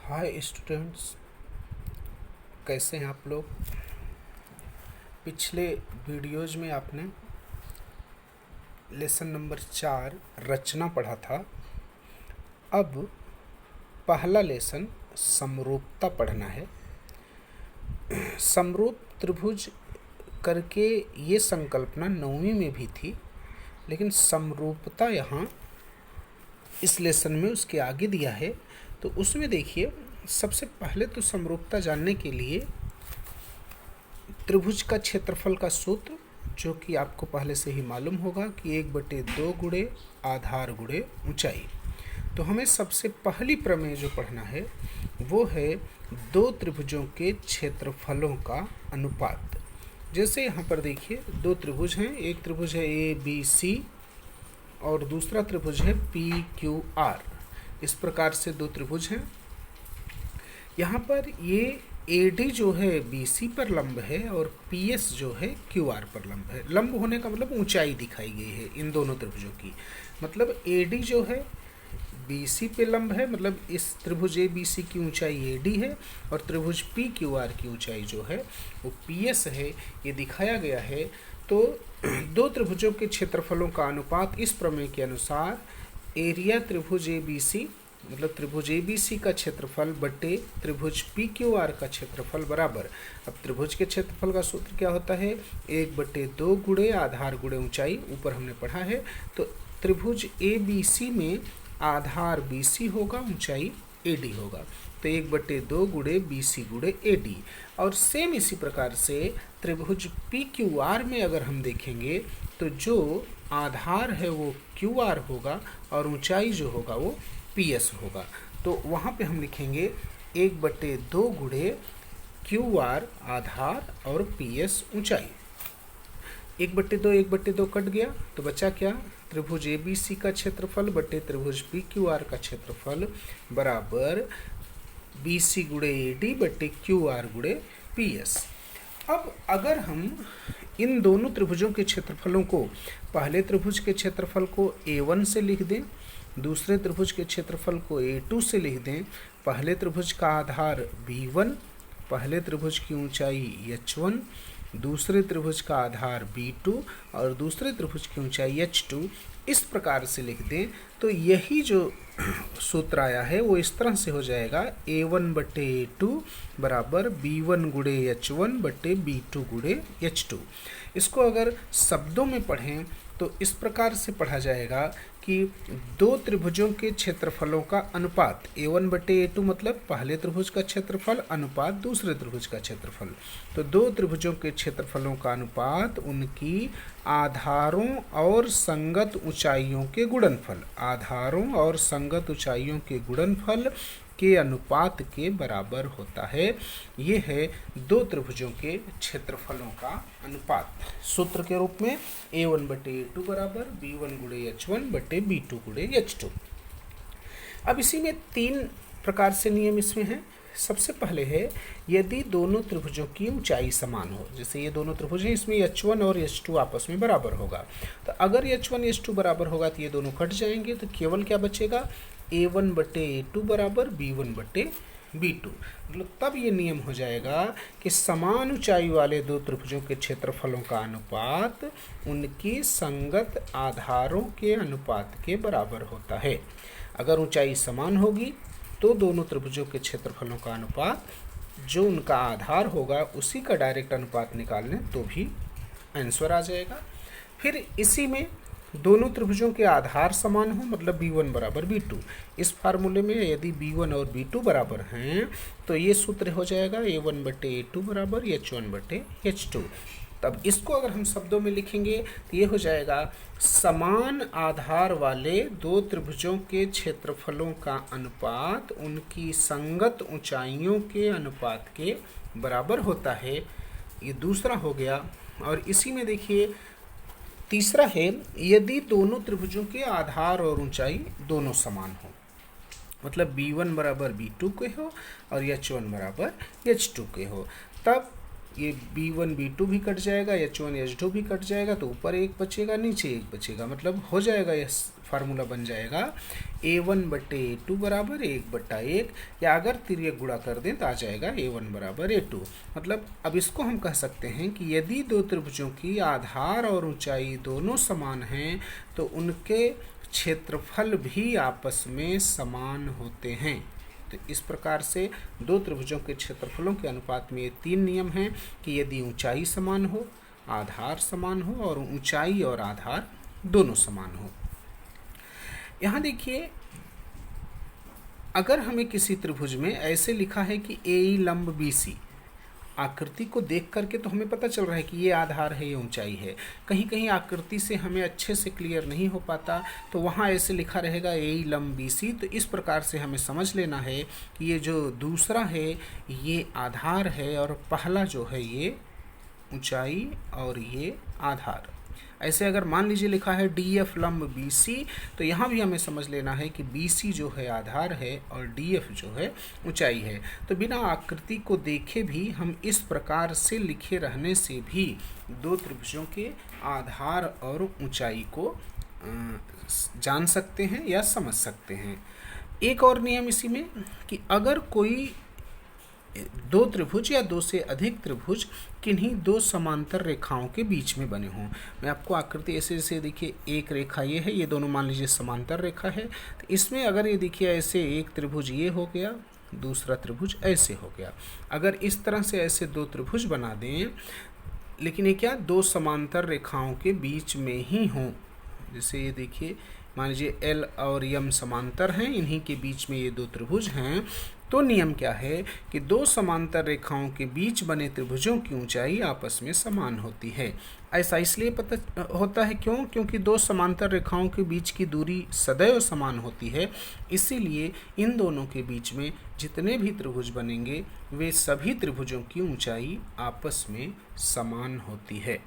Hi students, कैसे हैं आप लोग। पिछले वीडियोज में आपने लेसन नंबर 4 रचना पढ़ा था। अब पहला लेसन समरूपता पढ़ना है। समरूप त्रिभुज करके ये संकल्पना 9वीं में भी थी, लेकिन समरूपता यहाँ इस लेसन में उसके आगे दिया है। तो उसमें देखिए, सबसे पहले तो समरूपता जानने के लिए त्रिभुज का क्षेत्रफल का सूत्र, जो कि आपको पहले से ही मालूम होगा कि 1/2 गुणे आधार गुणे ऊंचाई। तो हमें सबसे पहली प्रमेय जो पढ़ना है वो है दो त्रिभुजों के क्षेत्रफलों का अनुपात। जैसे यहाँ पर देखिए, दो त्रिभुज हैं। एक त्रिभुज है ABC और दूसरा त्रिभुज है PQR। इस प्रकार से दो त्रिभुज हैं। यहाँ पर ये AD जो है BC पर लंब है और PS जो है QR पर लंब है। लंब होने का मतलब ऊंचाई दिखाई गई है इन दोनों त्रिभुजों की। मतलब AD जो है BC पे लंब है, मतलब इस त्रिभुज ABC की ऊंचाई AD है और त्रिभुज PQR की ऊंचाई जो है वो PS है। ये दिखाया गया है। तो दो त्रिभुजों के क्षेत्रफलों का अनुपात इस प्रमेय के अनुसार एरिया त्रिभुज ABC, मतलब त्रिभुज ABC का क्षेत्रफल बटे त्रिभुज PQR का क्षेत्रफल बराबर। अब त्रिभुज के क्षेत्रफल का सूत्र क्या होता है? 1/2 गुणे आधार गुणे ऊंचाई। ऊपर हमने पढ़ा है। तो त्रिभुज ABC में आधार BC होगा, ऊंचाई AD होगा। तो 1/2 गुणे BC गुणे AD। और सेम इसी प्रकार से त्रिभुज PQR में अगर हम देखेंगे तो जो आधार है वो QR होगा और ऊंचाई जो होगा वो PS होगा। तो वहाँ पे हम लिखेंगे 1/2 गुणे QR आधार और PS ऊंचाई। 1/2 कट गया तो बचा क्या? त्रिभुज ABC का क्षेत्रफल बटे त्रिभुज PQR का क्षेत्रफल बराबर BC गुणे AD बटे QR गुणे PS। अब अगर हम इन दोनों त्रिभुजों के क्षेत्रफलों को, पहले त्रिभुज के क्षेत्रफल को A1 से लिख दें, दूसरे त्रिभुज के क्षेत्रफल को A2 से लिख दें, पहले त्रिभुज का आधार B1, पहले त्रिभुज की ऊंचाई H1, दूसरे त्रिभुज का आधार B2 और दूसरे त्रिभुज की ऊंचाई H2, इस प्रकार से लिख दें तो यही जो सूत्र आया है वो इस तरह से हो जाएगा। A1/A2 बराबर B1 गुणे H1 बटे B2 गुणे H2। इसको अगर शब्दों में पढ़ें तो इस प्रकार से पढ़ा जाएगा कि दो त्रिभुजों के क्षेत्रफलों का अनुपात A1/A2, मतलब पहले त्रिभुज का क्षेत्रफल अनुपात दूसरे त्रिभुज का क्षेत्रफल। तो दो त्रिभुजों के क्षेत्रफलों का अनुपात उनकी आधारों और संगत ऊंचाइयों के गुणनफल, आधारों और संगत ऊंचाइयों के गुणनफल के अनुपात के बराबर होता है। ये है दो त्रिभुजों के क्षेत्रफलों का अनुपात। सूत्र के रूप में A1/A2 बराबर B1 गुणे H1 बटे B2 गुणे H2। अब इसी में 3 प्रकार से नियम इसमें हैं। सबसे पहले है यदि दोनों त्रिभुजों की ऊंचाई समान हो। जैसे ये दोनों त्रिभुज हैं, इसमें H1 और H2 आपस में बराबर होगा। तो अगर H1 H2 बराबर होगा तो ये दोनों कट जाएंगे। तो केवल क्या बचेगा? A1/A2 बराबर B1/B2। मतलब तब ये नियम हो जाएगा कि समान ऊंचाई वाले दो त्रिभुजों के क्षेत्रफलों का अनुपात उनकी संगत आधारों के अनुपात के बराबर होता है। अगर ऊंचाई समान होगी तो दोनों त्रिभुजों के क्षेत्रफलों का अनुपात जो उनका आधार होगा उसी का डायरेक्ट अनुपात निकाल लें तो भी आंसर आ जाएगा। फिर इसी में दोनों त्रिभुजों के आधार समान हो, मतलब B1 बराबर B2। इस फार्मूले में यदि B1 और B2 बराबर हैं तो ये सूत्र हो जाएगा A1/A2 बराबर H1/H2। तब इसको अगर हम शब्दों में लिखेंगे तो ये हो जाएगा समान आधार वाले दो त्रिभुजों के क्षेत्रफलों का अनुपात उनकी संगत ऊंचाइयों के अनुपात के बराबर होता है। ये दूसरा हो गया। और इसी में देखिए तीसरा है यदि दोनों त्रिभुजों के आधार और ऊंचाई दोनों समान हो, मतलब B1 बराबर B2 के हो और H1 बराबर H2 के हो, तब ये B1 B2 भी कट जाएगा, H1 H2 भी कट जाएगा, तो ऊपर एक बचेगा, नीचे एक बचेगा, मतलब हो जाएगा, यह फार्मूला बन जाएगा A1 बट्टे A2 बराबर 1/1, या अगर तिर्यक गुणा कर दें तो आ जाएगा A1 बराबर A2। मतलब अब इसको हम कह सकते हैं कि यदि दो त्रिभुजों की आधार और ऊंचाई दोनों समान हैं तो उनके क्षेत्रफल भी आपस में समान होते हैं। तो इस प्रकार से दो त्रिभुजों के क्षेत्रफलों के अनुपात में ये 3 नियम हैं कि यदि ऊंचाई समान हो, आधार समान हो और ऊंचाई और आधार दोनों समान हो। यहाँ देखिए, अगर हमें किसी त्रिभुज में ऐसे लिखा है कि AE लंब BC, आकृति को देख करके तो हमें पता चल रहा है कि ये आधार है, ये ऊंचाई है। कहीं कहीं आकृति से हमें अच्छे से क्लियर नहीं हो पाता, तो वहाँ ऐसे लिखा रहेगा AE लंब BC। तो इस प्रकार से हमें समझ लेना है कि ये जो दूसरा है ये आधार है और पहला जो है ये ऊंचाई और ये आधार। ऐसे अगर मान लीजिए लिखा है DF लंब BC, तो यहाँ भी हमें समझ लेना है कि BC जो है आधार है और DF जो है ऊंचाई है। तो बिना आकृति को देखे भी हम इस प्रकार से लिखे रहने से भी दो त्रिभुजों के आधार और ऊंचाई को जान सकते हैं या समझ सकते हैं। एक और नियम इसी में कि अगर कोई दो त्रिभुज या दो से अधिक त्रिभुज किन्हीं दो समांतर रेखाओं के बीच में बने हों। मैं आपको आकृति ऐसे जैसे देखिए, एक रेखा ये है, ये दोनों मान लीजिए समांतर रेखा है। तो इसमें अगर ये देखिए ऐसे एक त्रिभुज ये हो गया, दूसरा त्रिभुज ऐसे हो गया। अगर इस तरह से ऐसे दो त्रिभुज बना दें, लेकिन ये क्या दो समांतर रेखाओं के बीच में ही हों। जैसे ये देखिए, मान लीजिए L और M समांतर हैं, इन्हीं के बीच में ये दो त्रिभुज हैं। तो नियम क्या है कि दो समांतर रेखाओं के बीच बने त्रिभुजों की ऊंचाई आपस में समान होती है। ऐसा इसलिए पता होता है क्योंकि दो समांतर रेखाओं के बीच की दूरी सदैव समान होती है। इसीलिए इन दोनों के बीच में जितने भी त्रिभुज बनेंगे वे सभी त्रिभुजों की ऊंचाई आपस में समान होती है।